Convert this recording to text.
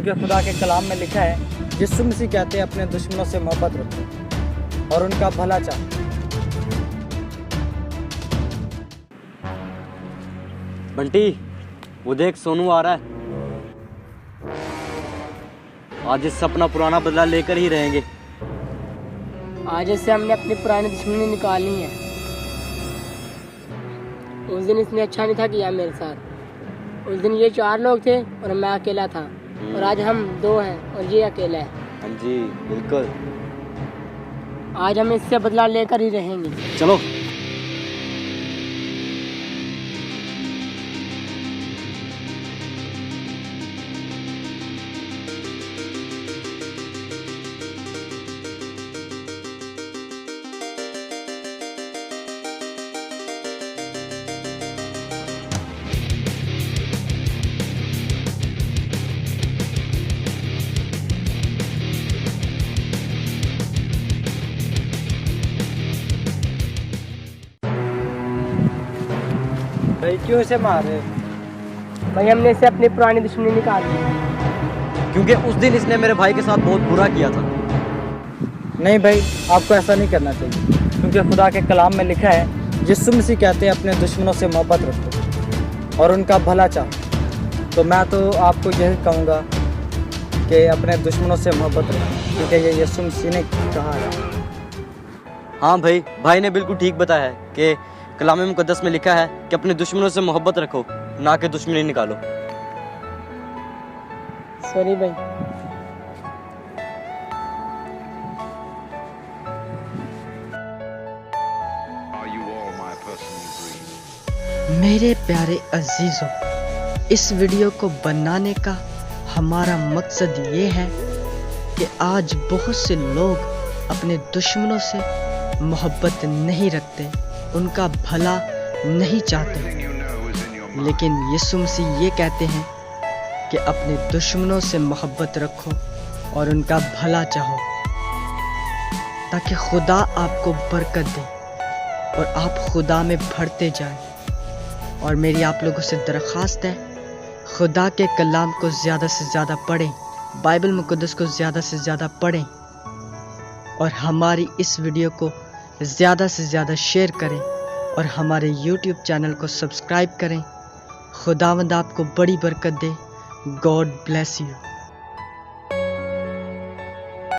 क्योंकि खुदा के कलाम में लिखा है, यीशु मसीह कहते हैं अपने दुश्मनों से मोहब्बत रखो और उनका भला चाहो। बंटी, वो देख सोनू आ रहा है। आज इससे अपना पुराना बदला लेकर ही रहेंगे। आज इससे हमने अपनी पुरानी दुश्मनी निकालनी है। उस दिन इसने अच्छा नहीं था किया मेरे साथ। उस दिन ये 4 लोग थे और मैं अकेला था, और आज हम 2 हैं और ये अकेला है। हाँ जी, बिल्कुल। आज हम इससे बदला लेकर ही रहेंगे। चलो। भाई क्यों इसे मार रहे हो? भाई हमने इससे अपनी पुरानी दुश्मनी निकाली। क्योंकि उस दिन इसने मेरे भाई के साथ बहुत बुरा किया था। नहीं भाई, आपको ऐसा नहीं करना चाहिए, क्योंकि खुदा के कलाम में लिखा है, यीशु मसीह कहते हैं अपने दुश्मनों से मोहब्बत रखो और उनका भला चाहो। तो मैं तो आपको यही कहूँगा कि अपने दुश्मनों से मोहब्बत रखो, क्योंकि ये यीशु मसीह ने कहा है। हाँ भाई ने बिल्कुल ठीक बताया है कि कलाम मुकद्दस में लिखा है कि अपने दुश्मनों से मोहब्बत रखो, ना कि दुश्मनी निकालो। सॉरी भाई। मेरे प्यारे अजीजों, इस वीडियो को बनाने का हमारा मकसद ये है कि आज बहुत से लोग अपने दुश्मनों से मोहब्बत नहीं रखते, उनका भला नहीं चाहते। लेकिन यीशु मसीह ये कहते हैं कि अपने दुश्मनों से मोहब्बत रखो और उनका भला चाहो, ताकि खुदा आपको बरकत दे और आप खुदा में बढ़ते जाएं। और मेरी आप लोगों से दरख्वास्त है, खुदा के कलाम को ज़्यादा से ज़्यादा पढ़ें, बाइबल मुकद्दस को ज़्यादा से ज़्यादा पढ़ें, और हमारी इस वीडियो को ज़्यादा से ज़्यादा शेयर करें और हमारे YouTube चैनल को सब्सक्राइब करें। खुदावंद आपको बड़ी बरकत दे। God bless you.